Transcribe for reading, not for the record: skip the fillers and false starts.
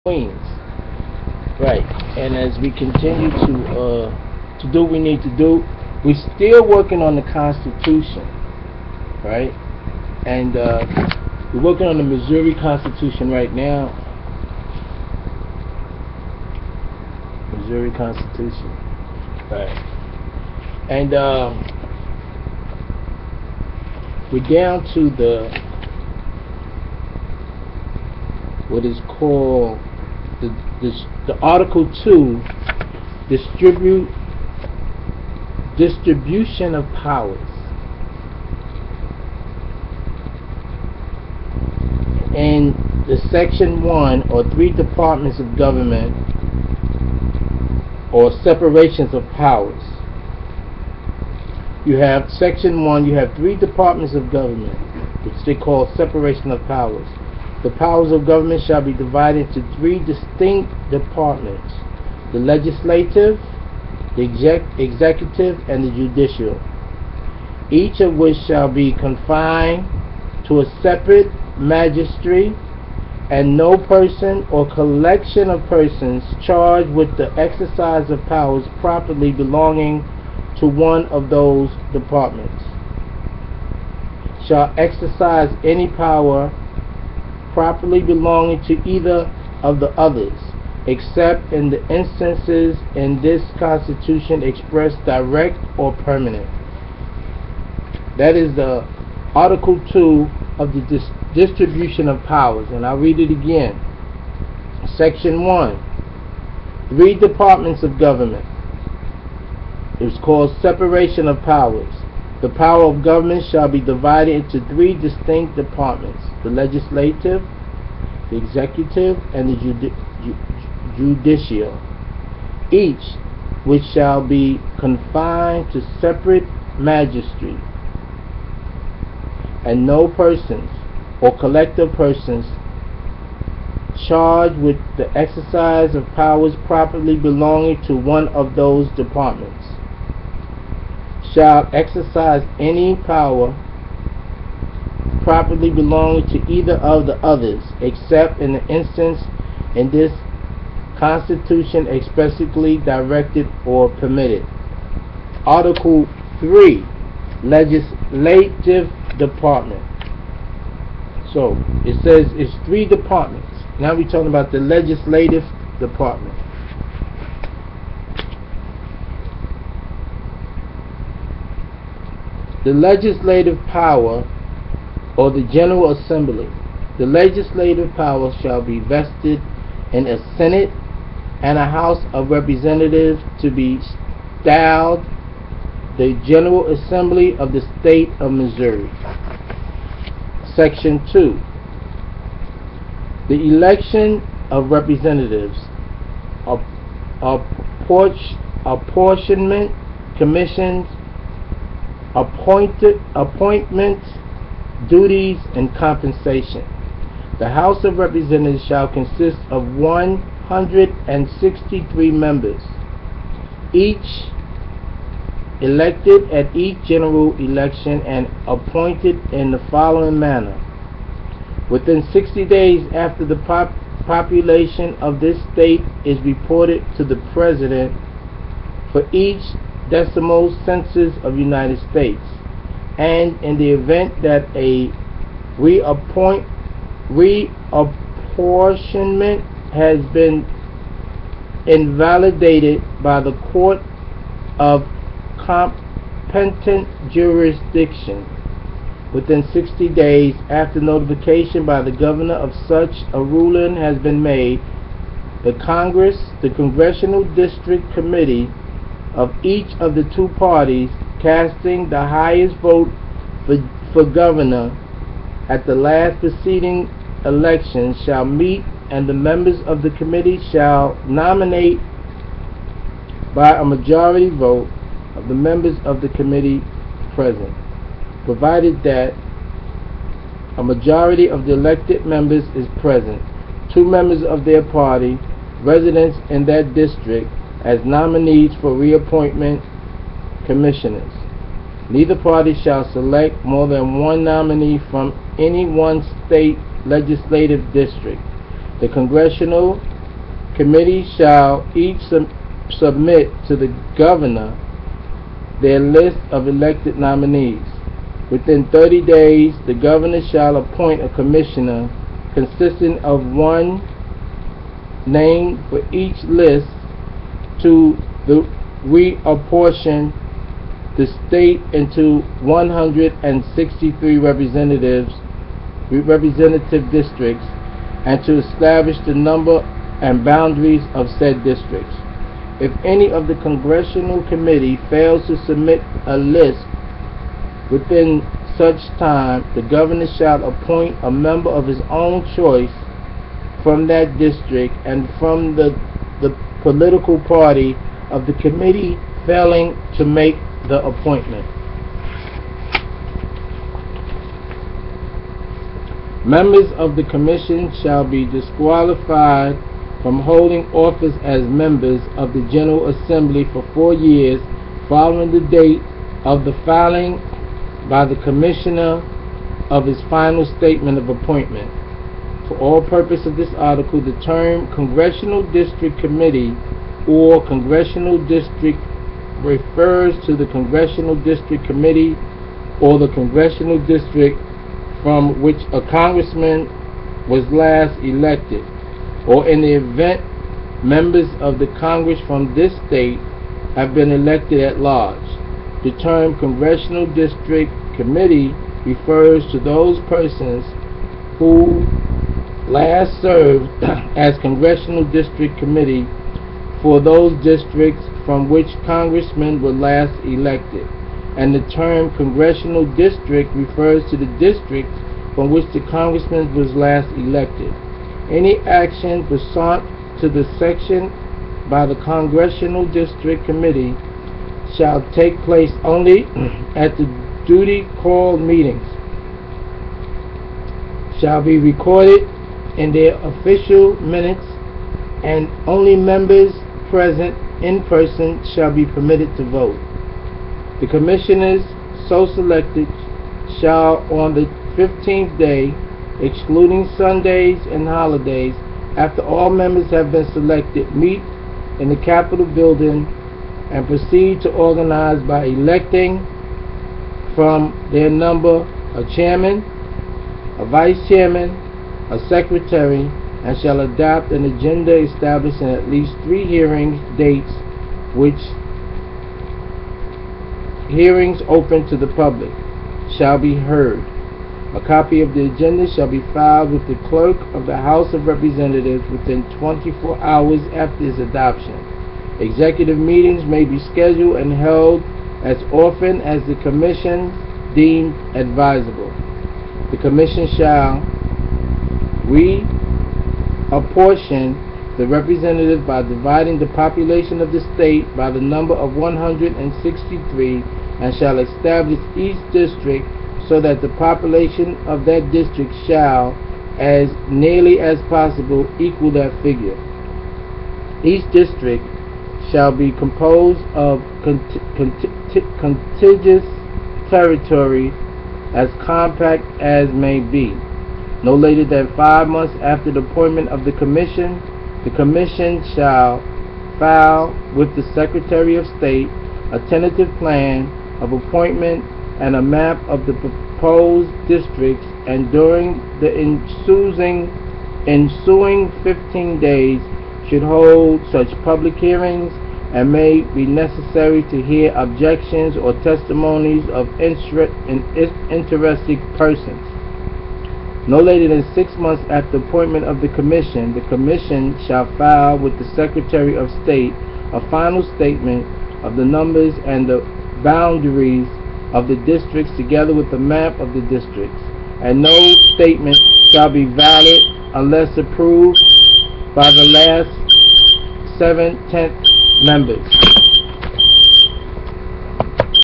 Queens. Right. And as we continue to do what we need to do, we're still working on the Constitution, right? And we're working on the Missouri Constitution right now. Missouri Constitution. Right. And we're down to what is called the Article 2, distribution of powers. In the Section 1, or 3 departments of government, or separations of powers. You have Section 1, you have 3 departments of government, which they call separation of powers. The powers of government shall be divided into 3 distinct departments: the legislative, the executive, and the judicial, each of which shall be confined to a separate magistrate, and no person or collection of persons charged with the exercise of powers properly belonging to one of those departments shall exercise any power properly belonging to either of the others, except in the instances in this Constitution expressed direct or permanent. That is the Article 2 of the distribution of powers. And I'll read it again. Section 1. 3 departments of government. It's called separation of powers. The power of government shall be divided into 3 distinct departments: the legislative, the executive, and the judicial, each which shall be confined to separate magistrates, and no persons or collective persons charged with the exercise of powers properly belonging to one of those departments shall exercise any power properly belonging to either of the others, except in the instance in this Constitution expressly directed or permitted. Article 3, legislative department. So it says it's 3 departments. Now we're talking about the legislative department. The legislative power, or the General Assembly. The legislative power shall be vested in a Senate and a House of Representatives to be styled the General Assembly of the State of Missouri. Section 2. The election of representatives, apportionment, commissions, appointments, duties, and compensation. The House of Representatives shall consist of 163 members, each elected at each general election and appointed in the following manner: within 60 days after the population of this state is reported to the President for each decimal census of United States, and in the event that a reapportionment has been invalidated by the court of competent jurisdiction within 60 days after notification by the governor of such a ruling has been made, the Congressional District Committee of each of the 2 parties casting the highest vote for governor at the last preceding election shall meet, and the members of the committee shall nominate by a majority vote of the members of the committee present, provided that a majority of the elected members is present, 2 members of their party residents in that district as nominees for reappointment commissioners. Neither party shall select more than 1 nominee from any one state legislative district. The Congressional committees shall each submit to the governor their list of elected nominees. Within 30 days, the governor shall appoint a commissioner consisting of one name for each list to reapportion the state into 163 representative districts, and to establish the number and boundaries of said districts. If any of the congressional committee fails to submit a list within such time, the governor shall appoint a member of his own choice from that district and from the political party of the committee failing to make the appointment. Members of the commission shall be disqualified from holding office as members of the General Assembly for 4 years following the date of the filing by the commissioner of his final statement of appointment. For all purpose of this article, the term Congressional District Committee or Congressional District refers to the Congressional District Committee or the Congressional District from which a congressman was last elected, or in the event members of the Congress from this state have been elected at large. The term Congressional District Committee refers to those persons who last served as Congressional District Committee for those districts from which congressmen were last elected, and the term Congressional District refers to the district from which the congressman was last elected. Any action pursuant to the section by the Congressional District Committee shall take place only at the duly called meetings, shall be recorded in their official minutes, and only members present in person shall be permitted to vote. The commissioners so selected shall, on the 15th day, excluding Sundays and holidays, after all members have been selected, meet in the Capitol building and proceed to organize by electing from their number a chairman, a vice chairman, a secretary, and shall adopt an agenda establishing at least 3 hearing dates, which hearings open to the public shall be heard. A copy of the agenda shall be filed with the clerk of the House of Representatives within 24 hours after its adoption. Executive meetings may be scheduled and held as often as the Commission deemed advisable. The Commission shall reapportion the representatives by dividing the population of the state by the number of 163, and shall establish each district so that the population of that district shall, as nearly as possible, equal that figure. Each district shall be composed of contiguous territory as compact as may be. No later than 5 months after the appointment of the Commission shall file with the Secretary of State a tentative plan of appointment and a map of the proposed districts, and during the ensuing 15 days should hold such public hearings and may be necessary to hear objections or testimonies of interested persons. No later than 6 months after appointment of the Commission shall file with the Secretary of State a final statement of the numbers and the boundaries of the districts together with a map of the districts, and no statement shall be valid unless approved by the last 7/10 members.